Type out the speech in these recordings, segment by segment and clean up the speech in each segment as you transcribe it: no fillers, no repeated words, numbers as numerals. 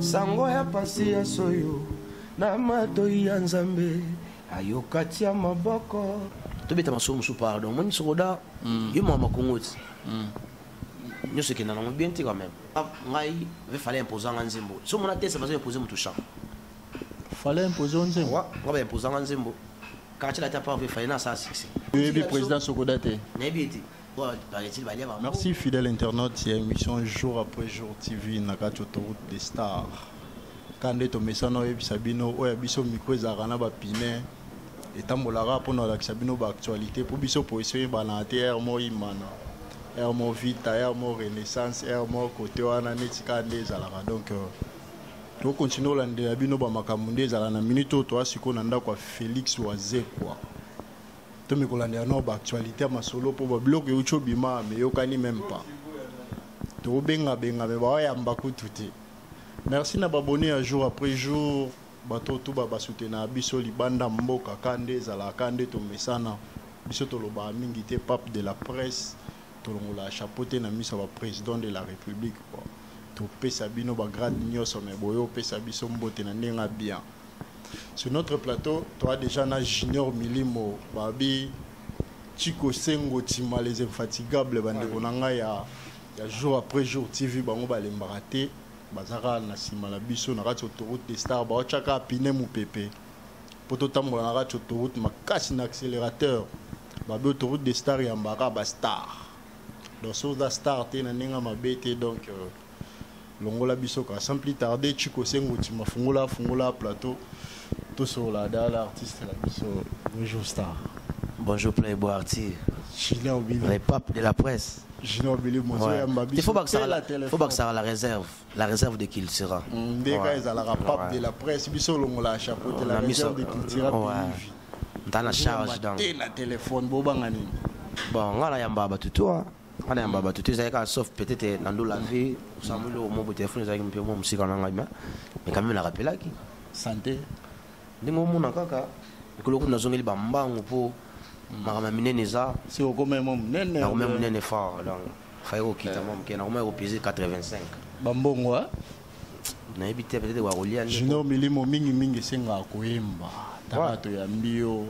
sango ya pasi ya soyo na matoi ya nzambe ayokati ya maboko tobeta masomo su pardon moni sokoda yo mama kongoti nyonso ekenda nango bien te quand même ngai ve fallait imposer nga nzembo so mona te ça va imposer mutu champ fallait imposer nzembo nga ba imposer nga nzembo quartier la tapa ve fallait na ça succès le président sokoda te nebiti. Merci fidèle internaute, c'est émission jour après jour TV na kati autoroute des stars. Quand to mesano e bisabino o ya biso micro ezarana ba pine etambolaka pona la bisabino ba actualité pour biso position ba na terre mo imana. Er mo vita, er mo renaissance, er mo côté wana netika ndezalaka donc to continue lande bino ba makamunde ezala na minute to asiko na ndako Félix Wazekwa. To me kolanda no ba actualité ma solo pour ba bloc eucho bima mais yokani même pas to benga me ba ya mbakutu te. Merci na babonné à jour après jour bato to ba soutenir biso libanda mboka kande zala kande to mesana biso to loba mingi te pape de la presse to longola chapeauté na miso ba président de la république quoi to pesa bino ba grade nyoso me boyo pesa biso mbote na ndenga bien. Sur notre plateau, toi déjà na Junior Milimo, Babi, Chico Sengo, Tima, les infatigables, Bandegonanga, ya jour après jour TV, Bango Balembarate, Bazara, Nasima, la Bisso, Narat, autoroute des stars, Baochaka, Pinem ou Pepe. Pototam, Narat, autoroute, ma casse un accélérateur, Babi, autoroute des stars, Yambara, Bastar. Dans ce star, Tenanenga, ma bête, donc, Longola Bisso, sans plus tarder, Chico Sengo, Tima, Fungola, plateau. Sur la l'artiste la biso bonjour star. Bonjour Playboy artiste. Junior Billy. Les papes de la presse. Junior Billy il faut pas que ça la réserve de qui il sera. Ndeka ezala pape de la presse biso longola chapeau de la réserve de culture. Dans la charge dans la téléphone bobanga nini. Bon ngala yamba batutua. Ngala yamba batutua ça sauf peut-être dans la vie samulo mon téléphone ça me mon musique en anglais mais quand même la rappela qui santé ndingo mona kaka ekolo kuna zongeli bambango po makama minene za si okome mo minene na même minene fort donc faille okita mo mkena koma ko peser 85 bambongo na ebité peut-être wa rolia Junior Milimo mingi senga koyemba tabato ya mbio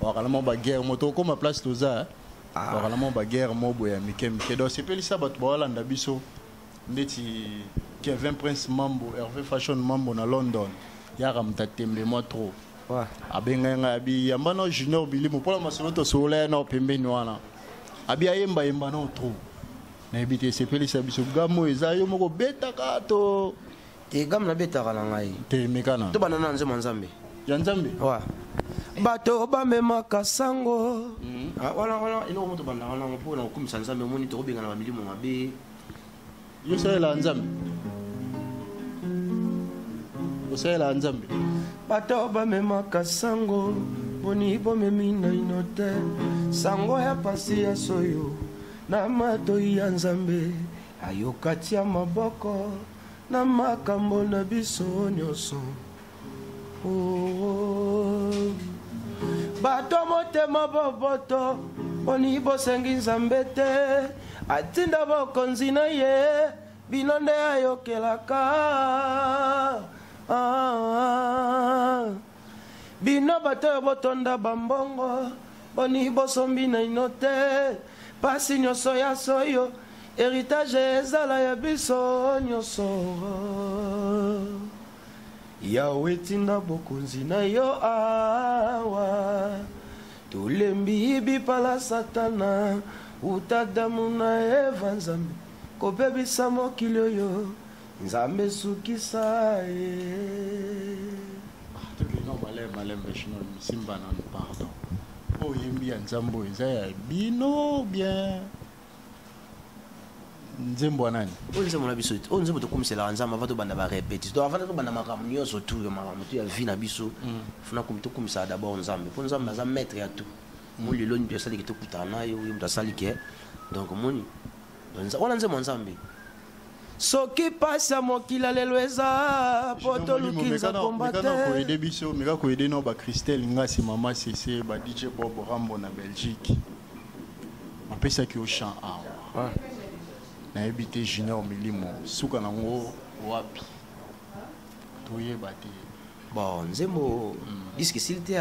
wakala mo ba guerre moto koma place toza wakala mo ba guerre mo boya mikemike do sepeli sabat bawala ndabiso ndeti Kevin Prince Mambo Hervé Fashion Mambo na London yaka mtatembe moi trop abenga abi yambano Junior Bilimo pour la masoloto sole na pembeni wana abi ayemba no trop na ebité sepeli sabiso gamo ezayo moko beta kato te gam na beta kala ngai te mekana to banana nzema nzambe ya nzambe bato bamemaka sango wala ino moto banda wana mpona kumisa nzambe moni to benga na milimo mabe yo sala nzambe osela nzambe bato bamemaka sango boni bomemi na inote sango ya pasi ya soyo na matoi ya nzambe ayokati ya maboko na makambo na biso nyonso bato motema boboto boni bosengi nzambe te atinda bokonzi na ye bino nde ayokelaka bino bato botonda bambongo boni bosombi na ino te pasi nyonso ya soyo héritage ezala ya biso nyonso yawe tinda bokonzi na yo awa tolembi bipala satana utadamu na eva nzambe kopebisa mokili oyo nzambe sukisa ye non malembe chino simba na pardon o yembi ya nzambo eza ya bino bien nzembo nani o nzembo na biso o nzembo to komisela nzamba va to banda ba répéter to avant to banda makamu nyonso tout makamu to ya vie na biso funa komito komisa d'abord nzambe po nzambe aza maître ya tout mo lelo ni pesa liki to kutana yo mta salike donc moni wala nzembo nzambe soki pasi ya mokila lelo eza po tolukinza kombate koyede biso meka koyede no ba Christelle Ngasi mama Cc ba DJ Bob Rambo na Belgique apesaki au chant awa na ebité Junior Milimo suka nango wapi toye bate bon nzembo disque silté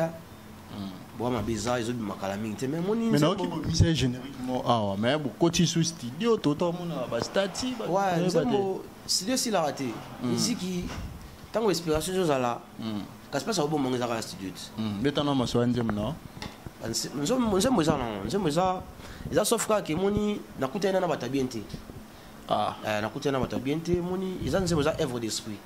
bon ma bizarre ils ont du makala mingi mais moni mais non qui commissaire génériquement ah mais beaucoup de sous studio tout le monde a bastati ouais nzembo studio si la raté musique tango inspiration zo là qu'est-ce que ça au bon moment za studio betana maso nzembo non nzembo za eza sauf que moni nakutana na batabiente nakutana na batabiente moni eza nzembo za œuvre d'esprit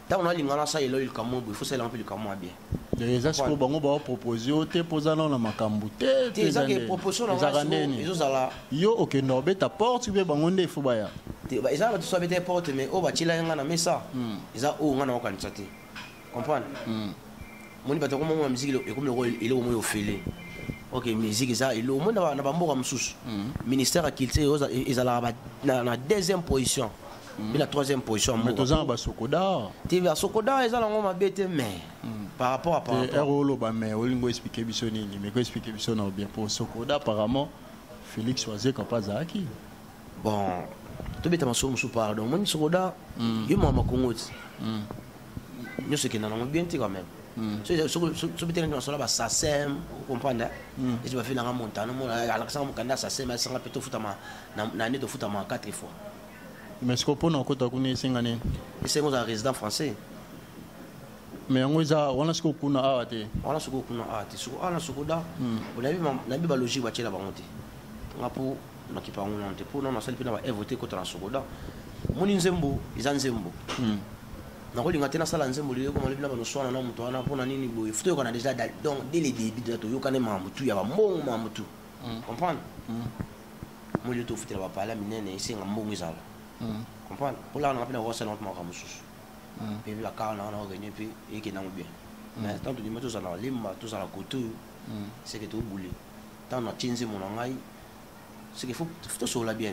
tant on a lingana ça elo il kamo il faut ça un peu le kamo bien les aspects bango ba proposer au te posana na makambu te eza que proposition na ils osala yo OK no beta porte be bango nde fu baya eza ba to beta porte mais o ba chila nga na mesa eza o nga na okanisa te comprendre moni bato comme moi musique et comme le rôle il est au moins au fêlé OK musique ça il au moins na ba mboka msusu ministère à culture ils ala na deuxième position mais la troisième position mais tous en bas Sokoda TV Sokoda ils ala ngoma bête mais par rapport à Erolo ba mais olingo expliquer biso nini mais ko expliquer biso na bien pour Sokoda apparemment Félix choisir kapaz aki bon to beta maso musu pardon mon Sokoda yo mama kongoti nous ce qui n'a bien quand même so beta na sola ba SACEM comprendre et tu vas faire la montagne mon Alexandre Mukanda SACEM ça va plutôt futama na ne to futama 4 fois mais ce qu'on peut encore connaître c'est ngane c'est un résident français mais on a ce qu'on kuna awate on a ce qu'on kuna awate so ala Sokoda on a vu ba logique ba tshela ba monte ngapo na kipango na pour na sali pina ba voter contre la Sokoda moni nzembo iza nzembo na ko linga tena sala nzembo le ko malibina ba no swana na muto ana pona nini boy futo ko na déjà donc dès les débuts de to yokane mamutu ya ba mbongo mamutu comprendre mo le to futela ba pala minene isinga mbongo izala comprendre pour là on a pina wa sala ma kamususu et puis la car on a gagné puis et qui n'a bien mais tant de moto ça na limba tout ça la couture c'est que tout boulé tant on a chinzi mon ngai c'est qu'il faut sur la bien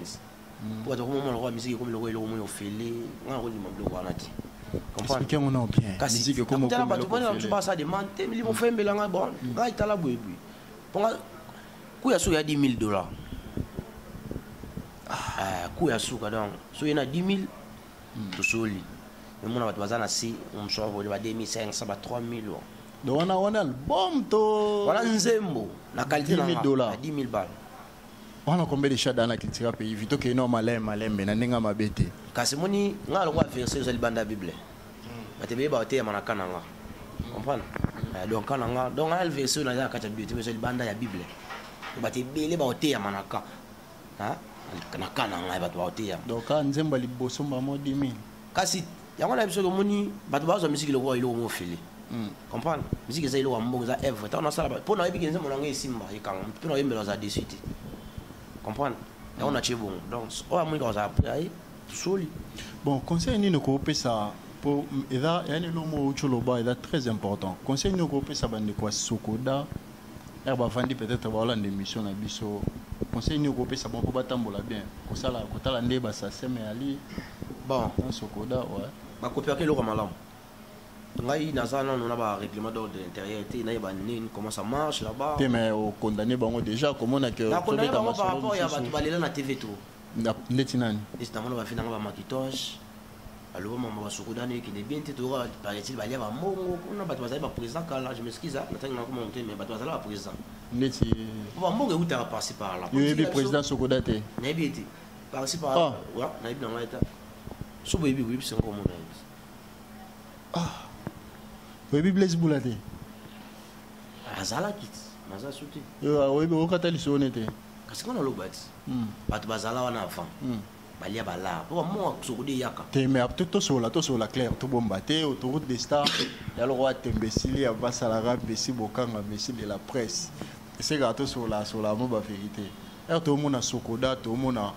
pour être moment le roi musique comme le roi au fêlé on a rôle du mablo wanati comprendre expliquer on a bien musique comme tu pas ça demande mais ils vont faire belanga bon ngai tala boy pour kuya so ya $10,000 kuya suka donc so yana 10,000 to soli mais mon abat bazana si on soit volé ba 2,500 ba 3,000 donc on a album to voilà nzembo la qualité na $10,000 on a combien de chats dans la culture pays vito que non malem na ninga mabete kasi moni ngalo kwa verser zo libanda bible batebe ba ote mana kananga comprendre donc kananga donc al verser na ya kata bible zo libanda ya bible batebe le ba ote mana ka na kananga ba to ote ya donc nzembo liboso ba mo 10,000 kasi yango na biso moni bato bazo musique le roi ile o mo fili comprendre musique za ile wa mbongo za ever ta na sala po na yebi nzembo na ngai simba ikanga po na yembela za desite comprendre et on a tué bon donc on a moins dans ça après soli bon conseil ni ko pesa pour eda yani lo mo chuloba eda très important conseil ni ko pesa bande kwa Sokoda ba vandi peut-être ba la émission na biso conseil ni ko pesa bon ko batambola bien ko sala ko tala nde ba sa seme ali bon Sokoda ouais ba copier ke lo malam ngai nazana on a ba règlement d'ordre intérieur té na ba nini comment ça marche là-bas mais au condamné bango déjà comment on a que condamné bango par rapport ya batu balela na TV tout ndeti nani est na ba fina ba maquillage alors maman ba Sokoda ne qui est bien té to paraît-il ba lia ba mbongo kuna batu bazali ba président kala je m'excuse na tanga na ko monter mais batu bazali ba président ndeti ba mbongo utara passer par là yo bi président Sokoda té na bi té passer par là ouais na bi na état so bo bi c'est comme on a oui Blaise Boulate azala kit maza suti yo oui o katali sonete kasi kona lobati batu bazala wana avant balia bala po mo sokudi yaka te mais to sola clair to bomba te autoroute des stars ya le roi tembesili ya basala besi bokanga messi de la presse c'est gâteau sola mo ba vérité er to mona Sokoda to mona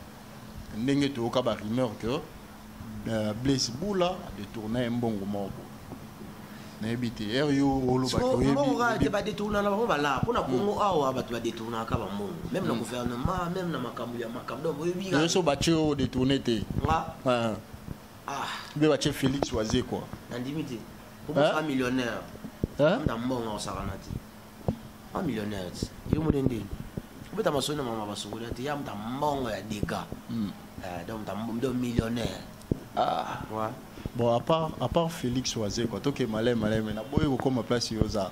ndenge to ka ba rumeur que Blaise Boula de tourner mbongo mobo na ebité er yo olo ba ko yebi ba détourner na ba la pona Congo awa ba ba détourner ka ba mbongo même le gouvernement même na makambu ya makambu donc yebi ga so ba tio détourner te be ba chef Félix Oisé quoi na ndimité pour un millionnaire na mbongo saranati un millionnaire yo mo ndende beta masona mama ba Sokoda te ya mta mbongo ya deka donc ta mbongo millionnaire ouais Bon, à part Félix Oazé, quoi, ok, malais, mais na boy comme place yoza.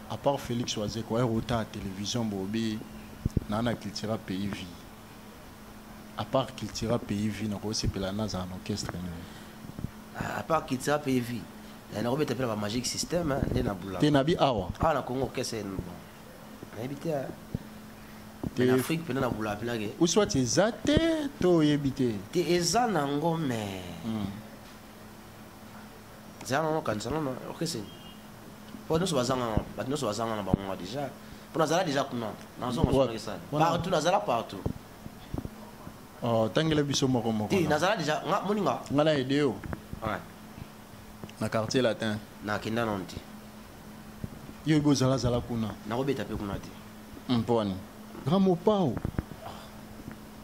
À part Félix Oazé, quoi, rota à télévision, bobi, nana qu'il tira pays vie. À part qu'il tira pays vie, n'a pas c'est pelana dans un orchestre. À part qu'il tira pays vie, il y a un appelé la Magic System, hein, les naboula. T'es nabi awa. Ah, la Congo orchestre, bon. On habité en Afrique, pendant la boula, ou soit tu es zate, tu es habité. Tu es zanango, mais. Zanango, quand ça, non, orchestre. Pour nous, nous sommes déjà. Pour nous, déjà, partout, nous sommes partout. Oh, tangela biso moko. Nazala déjà, moninga. Ngala ideo. Ouais. Na quartier latin. Na kinda nonti. Yo ibo zala kuna. Na robeta pe kuna ti. Mponi. Gramo pao.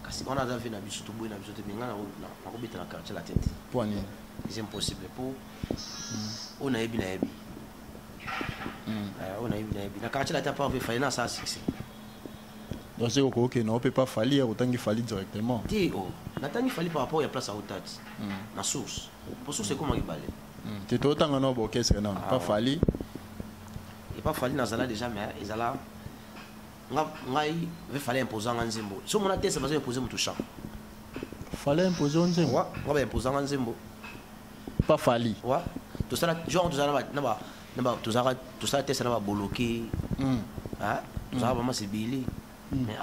Kasi on a vu na biso to boy na biso te minga na robeta na quartier latin. Poni. C'est impossible pour on a ebi. On a ebi. Na quartier latin pas veut faire na ça succès. Donc c'est ok, non, on peut pas falir autant qu'il falit directement. Oh, Nathan il fallait par rapport à la place à Otat, la source. Pour source c'est comment il balait. Tu es autant en ordre orchestre non, pas fali. Et pas fali dans la déjà mais ils allaient. Il fallait imposer un nzembo. Si mon tête ça va imposer mon touchant. Fallait imposer un nzembo. Ouais, on va imposer un nzembo. Pas fali. Ouais. Tout ça genre tout ça tête ça va bloquer. Ah, tout ça vraiment c'est billy. Mais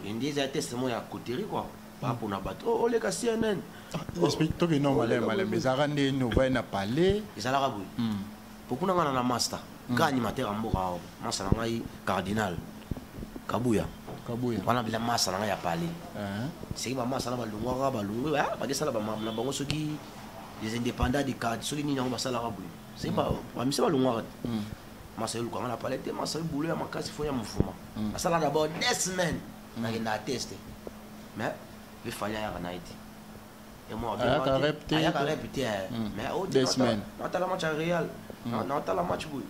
il y a des tests à côté quoi. Pas pour n'abattre. Oh les gars CNN. Explique-toi que non malais mais ça rend des nouvelles na parler. Ils allaient rabouiller. Pourquoi on a un master? Quand animateur en mora, master ngai cardinal. Kabuya. On a bien master ngai a parler. C'est que master na balungwa balungwe ba de sala ba na bango soki les indépendants du cadre soki ni na sala rabouiller. C'est pas ba mise balungwa. Marcel quand on a parlé de Marcel boulot à ma case il faut y a mouvement ça là d'abord 10 semaines on a testé mais il fallait y avoir night et moi il y a répété mais au 2 semaines on a la match Real on a la match boy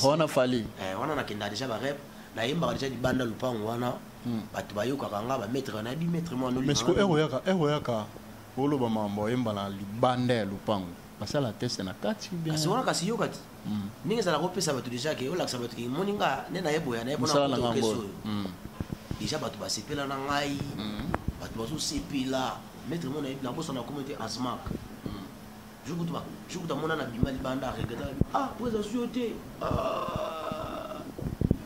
on a fallu on a kinda déjà ba rep na yimba déjà di banda lupango wana batu bayoka kanga ba mettre na bi mettre moi no mais ce que eroyaka oloba mambo yimba na libanda lupango parce que la test na kati bien kasi wana kasi yokati ningi za la repesa batu déjà ke olakisa batu ki moninga nena yeboya na yebona ko keso déjà batu ba sepela na ngai batu ba so sepela mettre mon na bossa na communauté asmak jukuta mona na bimali banda regata pour ça société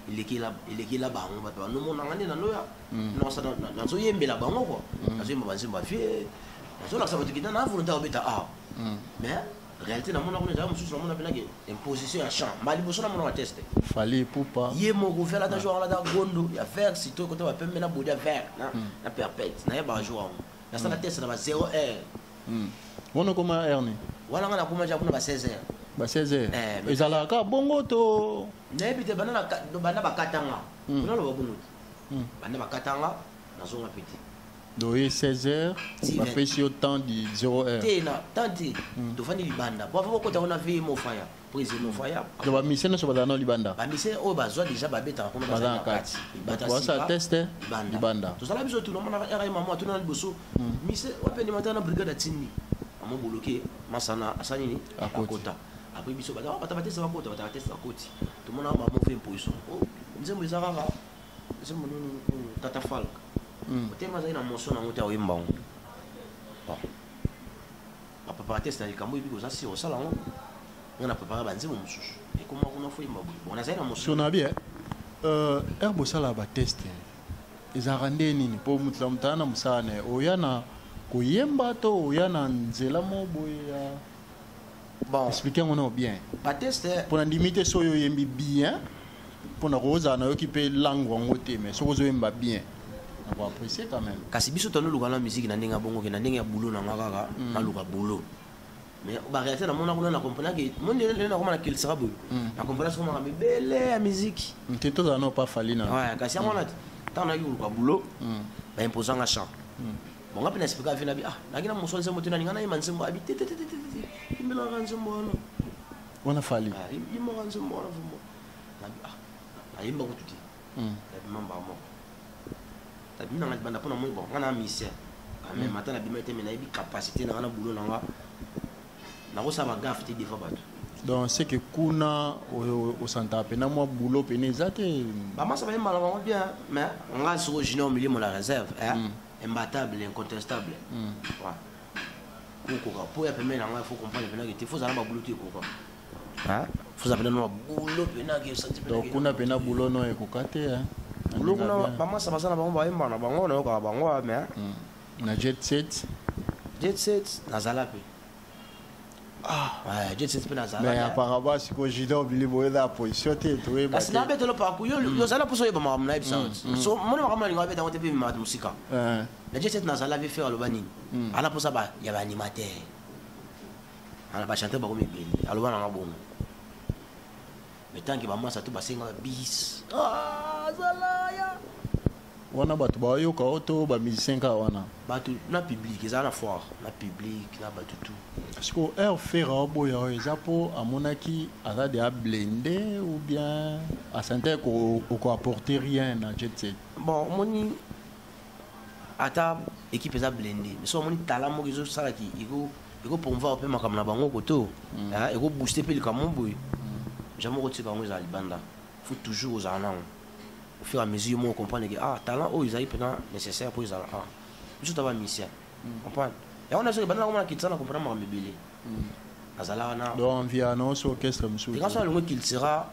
il est là bango batu no mona ngani na noya no sa na so yembela bango ko na so yemba banzimba fie na so lakisa batu ki na volonté obeta mais réalité na mona ko déjà mususu na mona benake imposition ya champ mali boso na mona tester fallait pour pas ye moko faire la jour la da gondo ya faire si to ko to ba pembe na bodi ya vert na perpète na ya ba jour na ça la test na ba 0 heure on comment erni wala ngana kuma ja kuna ba 16 heures ba 16 heures ezala ka bongo to na ebite bana ba katanga na lo bongo bana ba katanga na zonga petit doye 16 heures ba pesi autant de 0 heure tena tanti to fani libanda pour avoir kota on a vu mo fire prise mo fire to ba mission so ba na libanda ba mission o ba zo déjà ba beta ko ba za kati ba sa tester libanda to sala biso to no mona era mama to na liboso mission o pe ni matana brigade tini amo bloqué masana asani ni akota après biso ba ta tester ba kota ba tester akoti to mona ba mo fait position o nzembo ezaka nzembo no tata falk tema za ina motion na ngote ya wimba ngo papa test na likambo ibiko za si osala ngo ngana prepara banze mo mususu e comment on a fait imba bon na za ina motion na bien herbo sala ba test ezarande nini po mutlamtana musane oyana koyemba to oyana nzela mo boya bon expliquez-moi bien ba test pour na limiter so yo yembi bien pour na roza na yo ki pe langue ngote mais so zo yemba bien on va apprécier quand même kasi biso tonu luka na musique na ndinga bongo ke na ndinga boulot na ngaka na luka boulot mais ba réalité na mona ko na comprendre que mon na ko na qu'il sera beau na comprendre ko ma belle la musique t'es tout ça non pas fallu na ouais kasi mona tant na luka boulot ba imposant à chant bon ngapi na expliquer vina bi na kina moso nzembo tena ngana imanzembo abi tete imbela kanzembo wana fallu immo kanzembo wana vumbo na imba ko tuti na mamba mo tabi na banda pona mo bon ngana mission quand même matin na bimete mais na bi capacité na ngana boulot na nga nakosa bagaffe te defa bato donc c'est que kuna osanta pena mwa boulot pene eza te bamasa bayembala bango bien mais nga soko junior milimo la réserve imbattable incontestable kokoka po ya pembeni na nga il faut comprendre pena ke te faut zala baboulot te ekoka faut zapena no boulot pena ke santi pena donc kuna pena boulot no ekoka te boulot kuna bamasa basala bango bayembala na bango na yoka bango mais na jet set nazala pe jet set pe nazala mais apparemment siko junior milimo eza na position te toyeba kasi nabetelo paku yozala mposo oyeba makambo na yebisa so moni makambo na lingo abeta yango te mpe bimaka mosika na jet set nazala ve faire aloba nini ala mposa ya baanimateur ana bachanteur bakomi ebele aloba nanga bongo mais tanke bamwasa to basengaka bis azalaya wana bato bayoka oto bamusicien kaka wana bato na public eza na foire na public na bato tout parceque air fera oboya oyo eza mpo amonaki aza de ablende ou bien asante okoapporte rien na jet set bon omoni ata équipe eza blende mais so omoni tala moko ezosalaki ekopromouvoir mpe makambo na bango koto ekobooste mpe likambo boye jamais okotika yango ezala libanda faut toujours ozala nango au fur et à mesure moi on comprend que talent oh ils arrivent pendant nécessaire pour ils allaient juste avoir mission comprendre et on a sur pendant on a quitté ça on comprend ma mebele azala na donc environ sur orchestre monsieur quand ça le qu'il sera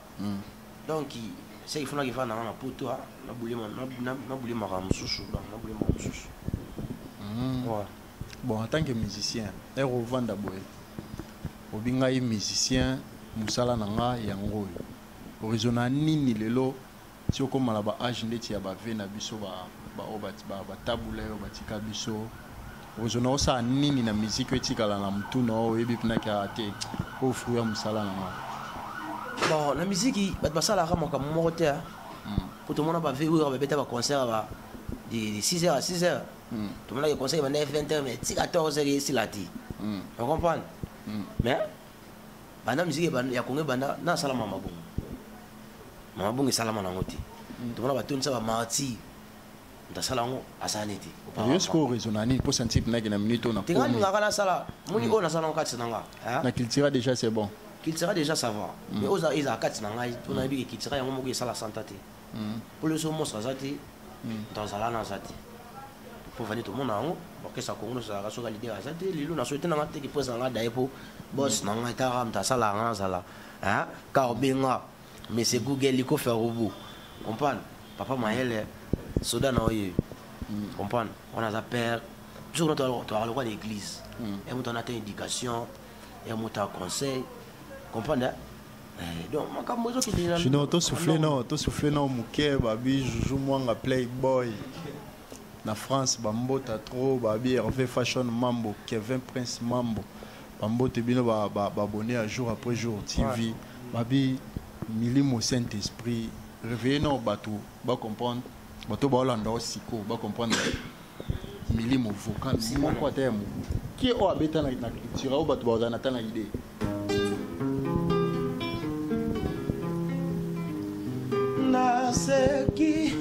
donc c'est il faut na kifa na poto na boulé maramususu na boulé maramususu ouais bon en tant que musicien et revendre boy obinga yi musicien musala nanga yango horizona nini lelo si okoma na ba age ndeti ya bave na biso batabula yo batika biso ozona osala nini na miziki etikala na mutuna oyebi mpinaki ate ofru ya mosala nanga bon na miziki bato basalaka makambo moko te po tomona bave oyo babeta baconcert de 6h à 6h tomonaki concert banda 20h mais ti 14h esila te on comprendre mais banda miziki ya kongo banda nasala mama bongo esalama nango te tomona batonisa bamartir ntasala yango asala nete esko raisonna nini mpo sentir mpinaki na minute oyo tingalingaka nasala moni oyo nasala yango kati na nga na cultura déjà c'est bon cultura déjà ça va mais oyo ezala kati na ngai mpo nayebi ke cultura yango moko esala santa te mpo leso moso aza te tozala na aza te mpo vani tomona yango orchestre congo nosozalaka soki alider aza te lelo na souhaite nanga teke pres na nga daye mpo bos na ngai taka moto asala yanga azala ka obenga mais c'est Google il faut faire au bout comprendre papa Maël soda na oyo comprendre on a sa père toujours tu as le roi d'église et on a une éducation et on a conseil comprendre donc makambo ezo ki dina sinon to souffler non muke babi juju mwanga playboy na France bambota trop babi Hervé Fashion Mambo Kevin Prince Mambo bambote bino babonné à jour après jour TV babi milimo Saint-Esprit réveiller non bateau ba comprendre bateau ba olanda osiko ba comprendre milimo vocal moko atemo qui o abeta na culture o bateau ba na tana idée naseki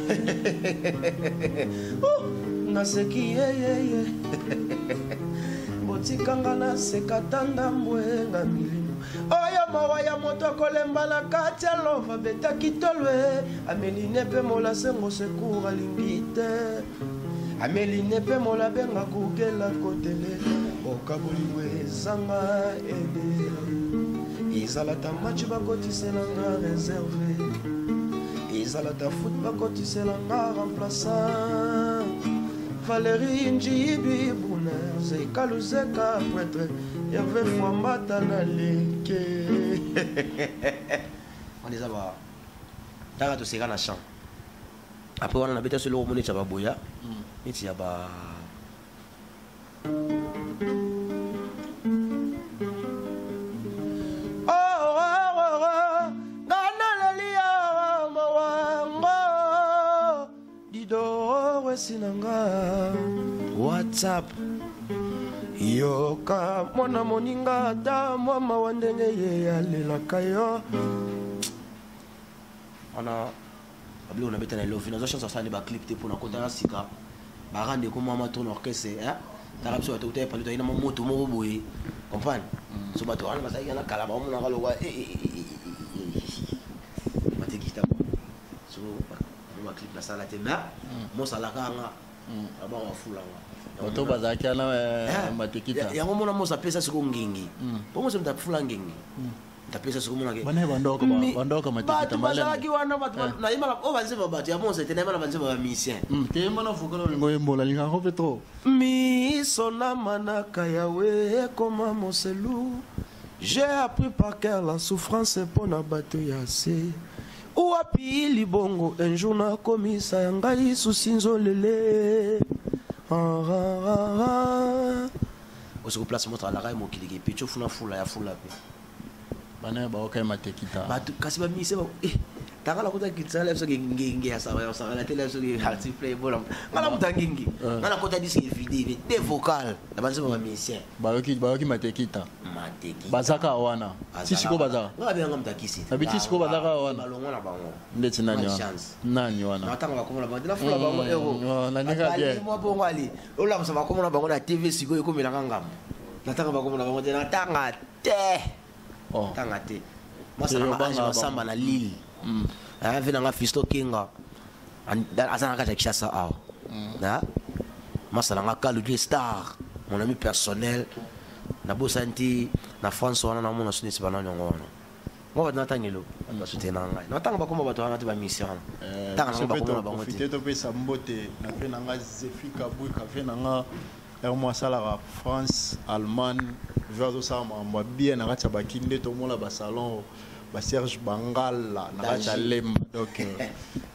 naseki botikanga naseka tandambwe nga milimo oyo mawa ya moto akolemba na kati ya lova betaki tolwe ameline mpe mola sengo secour alingi te ameline mpe mola benga kugela kotele boka bolingo ezanga ede ezalata match bakotiselanga réserve ezalata foot bakotiselanga remplaçant Valérie Njibi Bouner Zekaluzeka prêtre Hervé Fwambata na leke on est aba tanga to seka na chant après on a beta solo omoni cha baboya eti ya ba sinanga WhatsApp yoka mwana moninga ata mama wa ndenge ye alelaka yo ana abli on abeta na lofi na zo chance ça ne ba clip te pour na kota sika ba rande ko mama tourne orchestre t'as biso bato te palo ina moto mo boye comprendre so bato wana basaki na kala ba mona kalo wa matekita so ba clip na sala te na mo sala kanga aba wa fulanga bato bazaki na matekita yango mona mo sa pesa siko ngengi po mo se mta fulanga ngengi tapesa siko mona ke bana bandoka matekita malala ki wana bato na imala o banze ba bato ya mo se te na imala banze ba musicien te mana fukolo ngo embola linga ko petro mi sona manaka yawe comme mon selou j'ai appris par cœur la souffrance pour na bato ya se ou api libongo un jour na komisa ngai susinzo lele osiko place moto ala kai mokili ke picho funa fula ya fula pe bana ba okay matekita bato kasi ba mise ba takala kota kitsala so ngingi ya sawa la tele so hearty play bola ngala mutangingi ngala kota disi video de vocal na banze ba mise ba yoki matekita bazaka wana sisiko bazaka ngala benga mutakisi na biti siko bazaka wana balongo na bango ndeti nani wana natanga bakomona bango na fula bango ero na ndeka bien mo bongo ali ola msa bakomona bango na TV siko ekomela ngamba natanga bakomona bango te natanga te tanga te masala masamba na Lille vena nga Fisto Kinga azana kata Kishasa aw na masala nga Kalu Star mon ami personnel na bosanti na France wana na mona sunisi bana nyongo wana mo ba natangelo ba sutena ngai natanga ba komba bato wana te ba mission tanga na ba komona bango te to pesa mbote na vena nga Zefika Buika vena nga moi salara France Allemagne vers ça mamba bien na kati bakinde to mola ba salon ba Serge Bangala na kati lem donc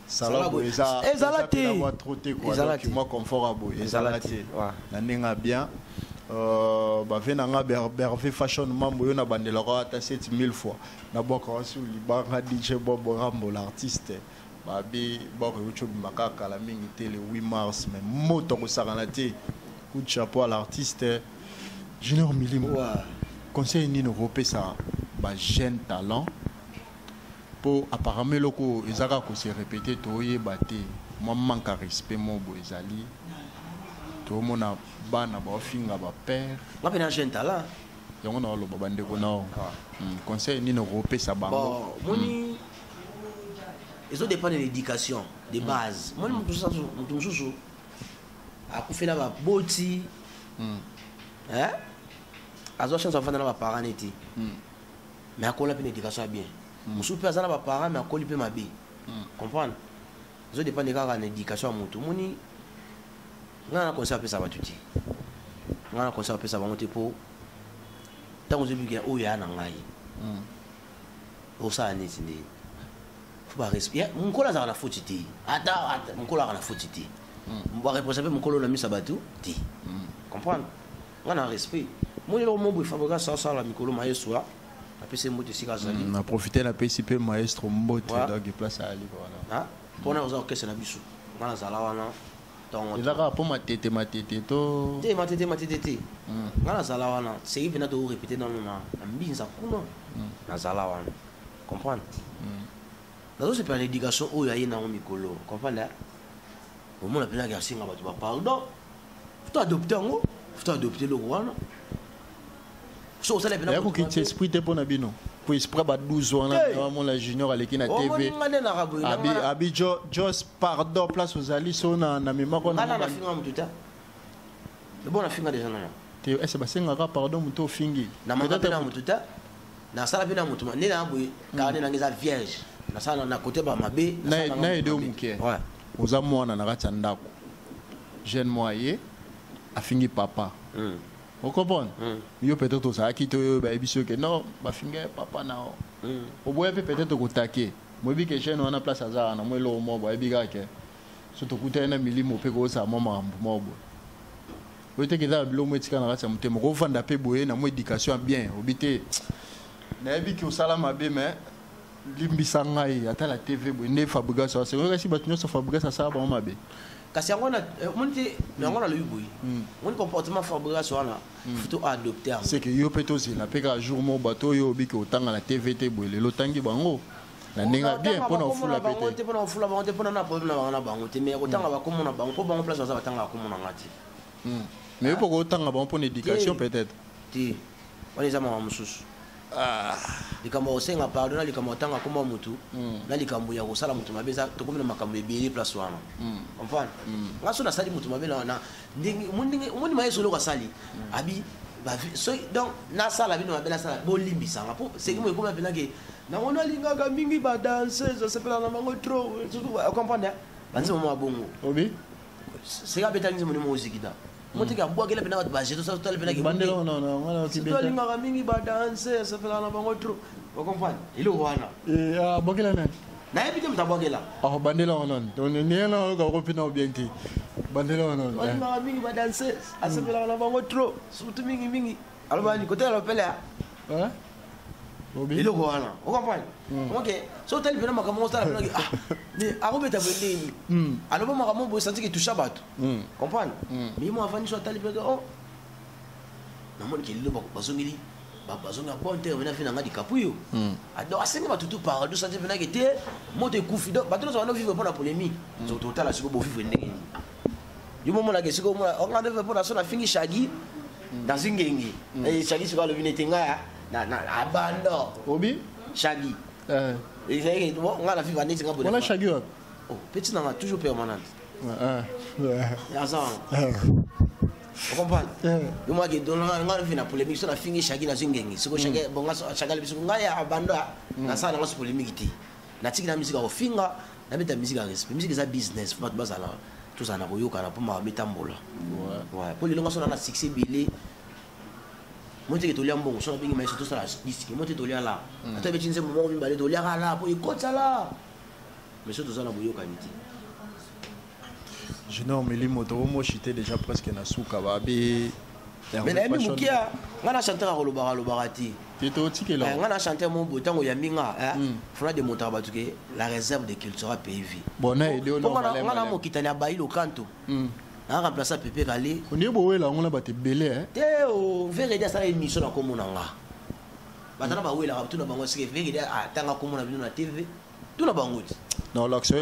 salon boza ezalate moi trotter quoi donc moi confortable ezalate na ninga bien ba vena nga berve fashion mambo yo na bandela ko ata 7000 fois na boka wasu libanga DJ Bobo Rambo l'artiste babi boko youtube makaka la mingi tele 8 mars mais moto ko sakana te coup de chapeau à l'artiste Junior Milimo. Conseil ni européen ça ba jeune talent pour apparemment loko ezaka ko se répéter to yebate moi manque respect mo boezali to mona bana ba finga ba père moi ben jeune talent yango na lo bande ko na conseil ni européen ça bango moni ils dépend de l'éducation de base moi mutususu akufela ba boti azo chance afana ba parents neti mais akola pe éducation bien musu pe azana ba parents mais akoli pe mabe comprendre zo dépend de kaka na éducation mutu moni ngana conseil pe ça ba tuti ngana conseil pe ça ba mote po tango zebi o ya na ngai o sa neti ndi faut ba respect munkola za na fotiti ata munkola na fotiti mwa responsable mukolo na misa batu ti comprendre ngana respect moi le mo fabrica ça la mikolo maestro apese mbote sika zali na profiter na PCP maestro mbote donc place à ali voilà ah pona oza okese na biso ngana zala wana donc ezaka po matete to te matete ngana zala wana c'est vient de répéter dans na mbinza kuna na zala wana comprendre dans ce plan d'éducation o ya yena mikolo comprendre au moins la peine à singa bato ba pardon faut adopter le roi so ça la peine ko ki esprit te pona bino pour esprit ba 12 ans na mon la junior aleki na TV abi just pardon place aux ali so na mema ko na na finga mututa le bon na finga déjà na te est ba singa ka pardon muto fingi na mata na mututa na sala pena mutuma ne na boy ka ne na ngeza vierge na sala na côté ba mabe na ede muke ouais oza mwana na kati ya ndako jeune moyen afingi papa o comprendre yo peut-être ozalaki to yo bayebi soki non bafingi papa na o oboya mpe peut-être kotake moyebi ke jeune wana place aza wana mo eloko mo boyebi kake so tokutani na milimo mpe koosala mo makambo mo boye oyo teke eza na biloko mo etika na kati ya motema kovanda mpe boye na mo éducation ya bien obi te nayebi ki osala mabe mais limbisa ngai ata la TV boye nde fabrication c'est vrai kasi bato nyonso fabrication asala bango mabe kasi yango na monte yango na lobi boye moni comportement fabrication wana futo adopter c'est que yo mpe tozela mpe kaka jour mo bato oyo obiki otanga na TV te boye lelo otangi bango na ndenge bien mpona ofula pe te mpona ofula bango te mpona na problème na bango na bango te mais otanga bakomona bango mpo bango place baza batanga bakomona nga te Mais pourquoi autant avant pour l'éducation peut-être? On les a marre sous. Les camarades sont à pardonner les camarades à comment mutu. Là les camarades au salon mutu mabeza to comme le makambe beli place wana. Comprendre? Nga so na sali mutu mabela na ndingi mundi maye solo ka sali. Abi so donc na sala bino mabela sala bo limbisa ngapo c'est que moi comme appeler que na on linga ga mingi ba danser ça s'appelle na bango trop comprendre? Banzi mama bongo. Obi? C'est ka betani mo musique da. Moi, tu as boire quelle peine à baser tout ça, tout le peine à bander non, c'est toi l'inga mingi ba danser, ça fait la bango trop. Vous comprenez? Il est wana. Ah, boire quelle année? Na epite mtaboire là. Ah, bander non. Donc n'est là on repine au bien ti. Bander non. L'inga mingi ba danser, ça fait la bango trop. Surtout mingi. Alors bah ni côté la pelle là. Hein? Il est wana. Vous comprenez? OK. So tel peine makamo ça la peine ah. Mais arobeta bendeni. Alors ba makamo bo sentir que touche bato. Comprendre? Mais moi avant ni so tel peine oh. Na mon ki le bazongili. Bazonga bon terme na fina ngadi kapuyo. Ado asenga batutu par do sentir peine que te mote kufi do bato so vivre pour la polémique. So total asiko bo vivre ndenge. Du moment là que siko mo on va vivre pour la so na fingi shagi dans ingengi. Et shagi siko le vinetenga na abando. Obi? Shagi. Et c'est que on a la vivre année on a Shagi. Oh, petit n'a toujours permanente. Ya ça. Vous comprenez? Moi qui donne on vient pour polémique sur la fingi Shagi na zingengi. Siko Shagi bon Shagi biso ngaya abando na ça na polémique ti. Na tiki na musique au finga, na beta musique à respect. Musique c'est business, faut pas bazala. Tout ça na koyoka na pour ma metambola. Ouais. Pour les longs sur na succès bilé. Moi tu es tolia mbongo so na bingi mais surtout ça la disque moi tu es tolia là ata be chinze mo mo mbale tolia là pour ikotsa là mais surtout ça na boyoka miti je n'ai mais moto mo chité déjà presque na souka ba be mais na mi mukia ngana chanteur ko lobarati tu es otike là ngana chanteur mo botango ya minga fona de monta ba tuke la réserve de culture PV bona et de ngana mo kitani abayi lo kanto na remplacer Pépé Kalé on est beau là on a battu belé hein teo verede ça émission na komona nga batana ba wela tout na bango c'est verede atanga komona bino na TV tout na bango non l'action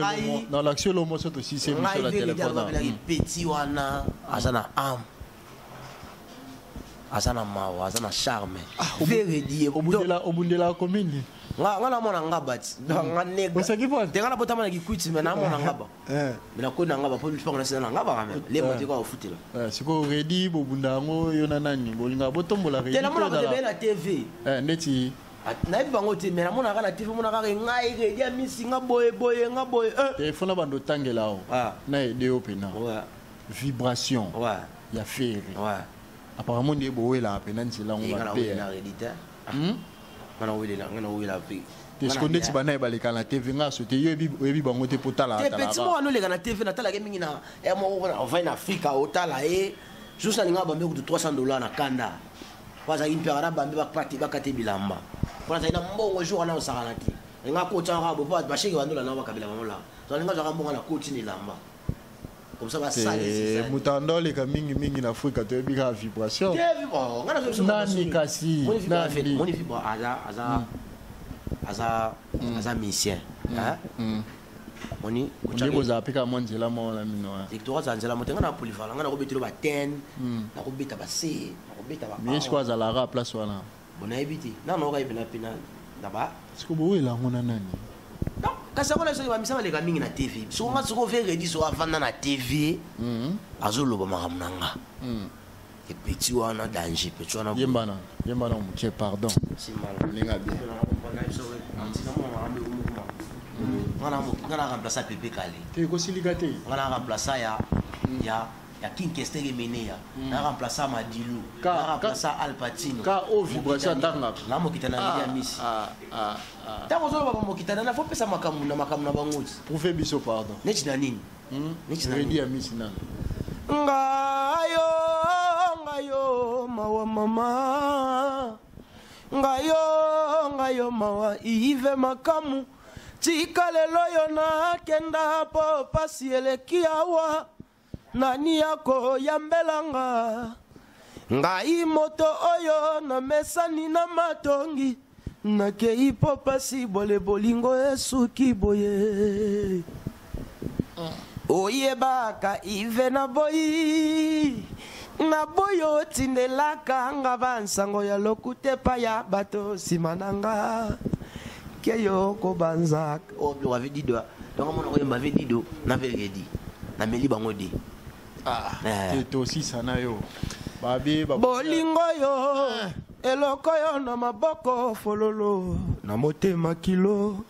le mot c'est aussi c'est sur la téléphone petit wana azana am azana mawa azana charme verede obundela commune nga mona ngabati nga nega tenga na botama na kikwiti mais na mona ngaba mais na ko na ngaba po mpa na sena ngaba quand même les motifs ko futila siko ready bobunda ngo yona nani bolinga botombola ready tena mona ko na TV ndeti na ibi bango te mais na mona ka na TV mona ka ngai ready ya misi nga boye téléphone na bando tangela o na ede opena vibration ya faire apparemment ndi boyela pena nzela ngo ba pe ngana wila pe est-ce qu'on dit bana baleka na TV nga sote yebi bango te potala te petit mo ano leka na TV na tala ke mingi na mo on va en Afrique au tala et juste na nga bambe ku $300 na kanda kwaza impera bambe ba parti ba kate bilamba kwaza ina mbongo jour na osakana ti nga ko tanga bo pa ba sheke bandola na ba kabila mamola so nga zaka mbongo na coach ni lamba comme ça va saler mutando leka mingi na Afrique to yebi ka vibration TV bon nga na so nani kasi nani moni vibra aza mission hein moni ko za pika monjela mo la mino victoire za nzela motenga na polyvalent nga na ko betelo ba 10 na ko beta ba C na ko beta ba mais quoi za la ra place wana bona ebiti na no ka ipena pina daba siko bo wela ngona nani kasi ngona so ba misama le ka mingi na TV so nga so ko veredi so avanda na TV azoloba makamnanga et petit wana danger petit wana yembana muche pardon si mal ninga bien ngana remplacer Pépé Kalé te ko siligate ngana remplacer ya King Kestege Menea na remplacer Madilu na remplacer Alpatino ka o vibration tanga na mo kitana ya misi tango zo ba mo kitana na faut pesa makamu na bango pour faire biso pardon neti na nini neti na dia misi na ngayo mawa mama ngayo mawa ive makamu tika lelo yo na kenda po pasi eleki awa nani yako yambelanga ngai moto oyo na mesani na matongi nakei po pasi bole bolingo esuki boye oyebaka ive na boyi na boyo tindelaka nga bansango ya lokute pa ya bato simananga keyo ko banza o bi wa vidido donc mon ko yamba vidido na veredi na meli bango di c'est aussi sana yo babi bolingo yo eloko yo na maboko fololo na motema kilo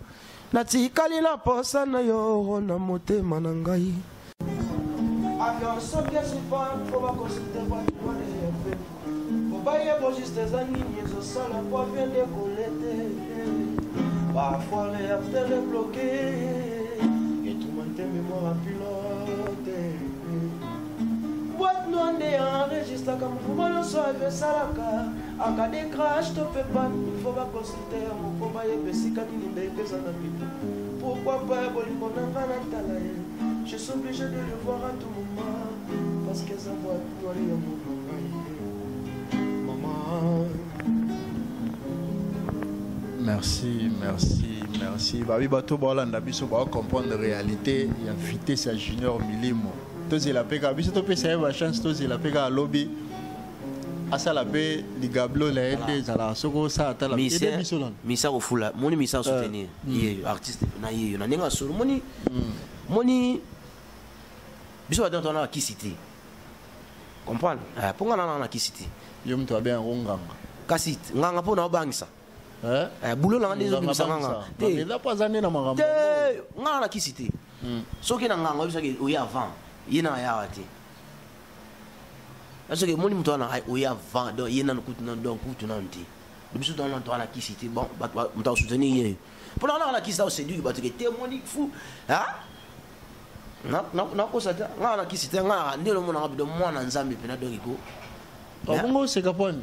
na tikali na posa na yo na motema na ngai avion soki esifan po bakosite batwale yafe po bayebo juste ezanini ezosala po avien dekolete bafoire ya tele bloke etuma nteme mwa pilote boîte noire nde enregistraka mouvement nyonso evesalaka akade crash to pe pan ifo bakosite yango po bayeba esika nini ndeke eza na mito pourquoi pas bolingo na nga na tala ye je suis obligé de le voir à tout moment parce que ça voit toi les maman. Merci. Babi bato bolanda biso ba comprendre la réalité ya vitesse à Junior Milimo. Tozi la peka biso to pesa ba chance tozi la peka lobby. Asa la pe ligablo la aide za la soko sa ata la aide biso lan. Misa ko fula, moni misa soutenir. Yé artiste na yé na ninga solo moni biso ba dans na kisiti. Comprendre? Pour nga na kisiti. Yo mtu abe nganga. Kasiti nganga po na bangisa. Boulot là des hommes sanganga. Te la pas année na magambo. Te ngana kisiti. Soki na nganga biso ke oya avant. Yena ya wati. Parce que moni mtu ana oya avant donc yena kutu na donc kutu na nti. Biso dans na kisiti bon mtu soutenir yé. Pour na kisita séduit ba te te moni fou. Na ko sata ngana kisita ngana ndelo mona bido mwana nzambe pena doriko. Bongo c'est kapone.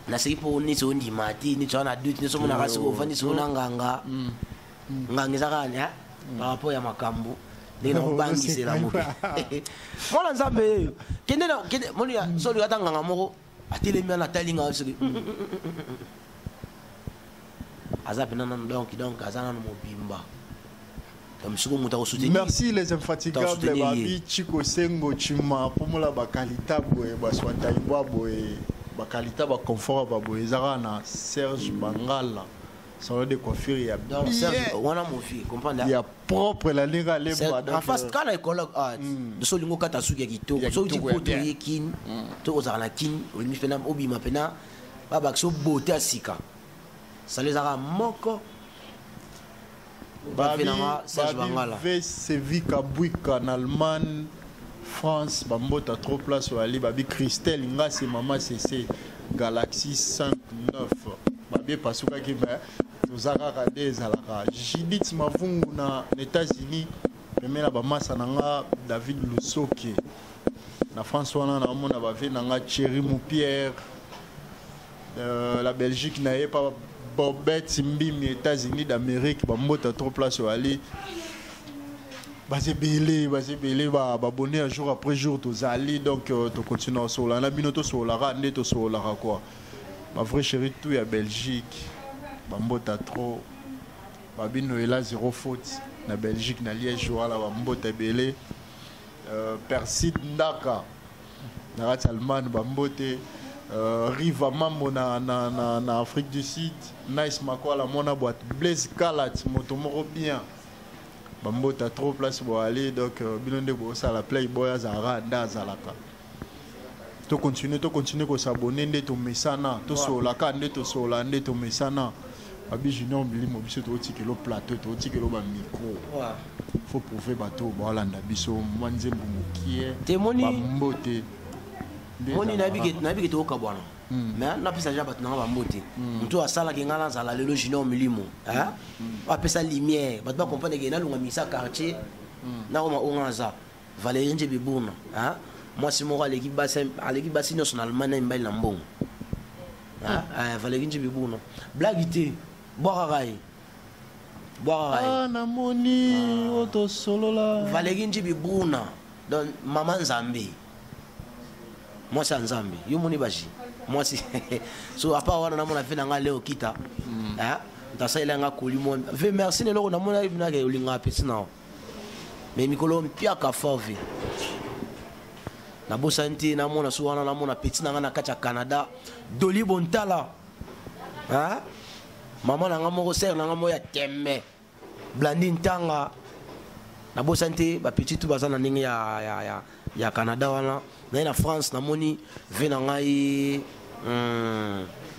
Na seki po ni so ndi mati ni tsana duti ni so mona ka so fani so nganga nganga zakani par rapport ya makambo ni no bangi c'est la moto mona nzambe kende moni ya so li atanga moko atelemi na talinga so azape nan donc azana no mobimba. Merci les infatigables babi Chico Sengo Chima pomola bakalita boye baswata ibwa boye bakalita ba confort ba boye zarana Serge Bangala salon de coiffure ya donc Serge wana mo fi comprendre ya propre la linga le en face quand la école de solingo kata suki kitoko so ti poto yekin to ozana kin olimi fena obima pena baba so beauté asika ça les ara moko Babi Sevika Bouika en Allemagne, France, Bambota trop place au Ali, Babi Christelle, Nga c'est maman c'est Galaxy 5-9. Babi Pasuka qui va Zara Radé Zalaka. Judith Mavungu na États-Unis, mais la Bamasa Nanga David Lusoke. Na France wana na mona bavé nanga Thierry Moupierre. La Belgique n'a pas Bobette Mbimi États-Unis d'Amérique bambota trop place au Ali basé belé ba abonné jour après jour tous Ali donc tu continues sur la binoto sur la rande to sur la quoi ma vraie chérie tout ya Belgique bambota trop babino ela zéro faute na Belgique na Liège wala bambota belé Persid Ndaka na Allemagne bambote Riva Mambo na Afrique du Sud, Nice Makwala mona boîte Blaise Kalat motomoro bien. Bambo ta trop place pour aller donc bilonde bo ça la Playboy azara ndazalaka. To continuer ko s'abonner nde to mesana to sola ka nde to sola nde to mesana. Abi Junior Milimo biso to tikelo plateau to tikelo ba micro. Faut prouver bateau bolanda biso mwanzembu mukie. Bambo te moni nabi ke toka bwana mais na pesa ja batna ba mbote mtu asala ke ngala zala lelo Junior Milimo ba pesa lumière bat ba comprendre ke na lunga misa quartier na oma ongaza Valérie Njebibuna moi c'est moi l'équipe bassin nationalement na mbali na mbongo Valérie Njebibuna blague borarai na moni auto solo la Valérie Njebibuna donc maman Nzambe. Moi c'est Nzambe yo moni baji moi si so apa wana na mona fena nga leo kita ntasala nga kolimo ve merci lelo na mona ibina ke ulinga pesi na mais mikolo mpia ka fove na bosante na mona suwana na mona petit na kacha Canada Doli Bontala hein maman na ngamo ser na ngamo ya Tembe Blandine Tanga na bosante ba petit tout bazana ningi ya Canada wana na France na moni vena ngai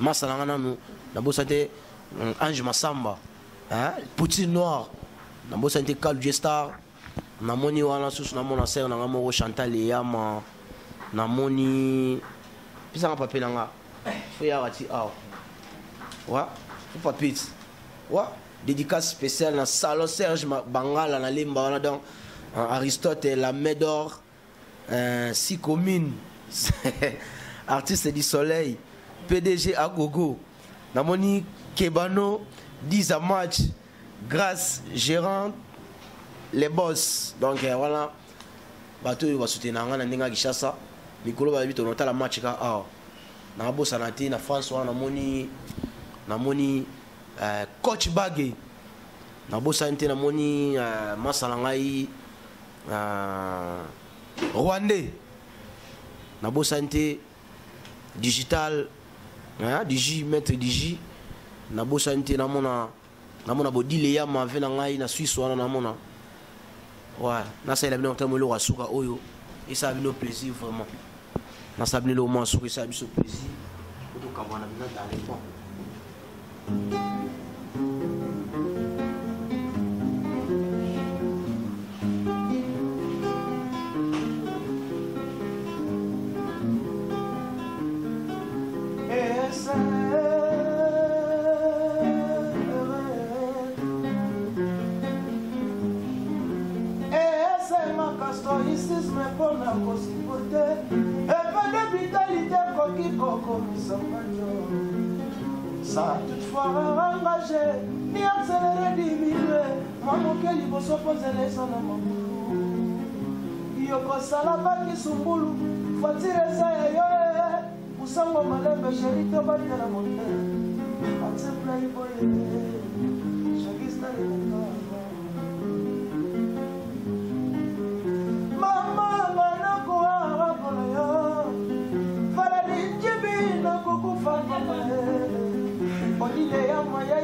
masala ngana nu na bosante Ange Massamba hein Petit Noir na bosante Kalu Gestar na moni wana susu na mona ser na ngamo Chantal Yama na moni pisa nga papier nga fo ya wati aw wa fo papier wa dédicace spéciale na salon Serge Bangala na limba wana donc Aristote la Médor 6 communes artiste du soleil PDG Agogo na moni Kebano 10 à match grâce gérant les boss donc voilà bato va soutenir nga na ndinga Kishasa mikolo ba bito nota la match ka aw na bossa na ti na France wana na moni coach Bagé na bossa nte na moni masala ngai Rwandais na bossa nte digital digi maître digi na bossa nte na mona bodile ya ma vena ngai na Suisse wana na mona ouais na ça il a bien entendu le rasuka oyo et ça a bien plaisir vraiment na ça bien le moment sur ça a bien plaisir pour tout kabana bien dans les bons Ça toutefois engagé, ni accéléré, diminué. Moi, mon cœur, il faut s'opposer les hommes à mon boulot. Il y a pas ça là-bas qui sont boulot. Faut tirer ça et yo. Pour ça, mon malheur, chérie, tu vas te la monter. On se plaît, boy. Chaque instant, il est maman, maman, quoi, quoi, fallait dire que bien, non, coucou, Odile ya maya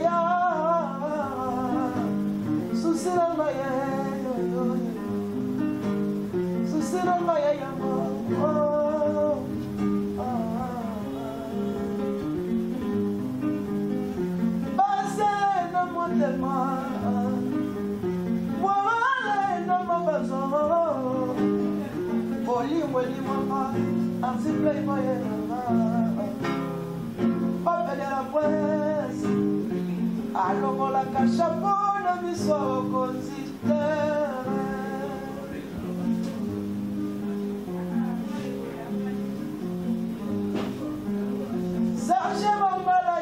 susira maya ya base na motema wale na mabazo olimwe limama ansiple maya la presse alors la chapeau de biso consiste Serge Bambala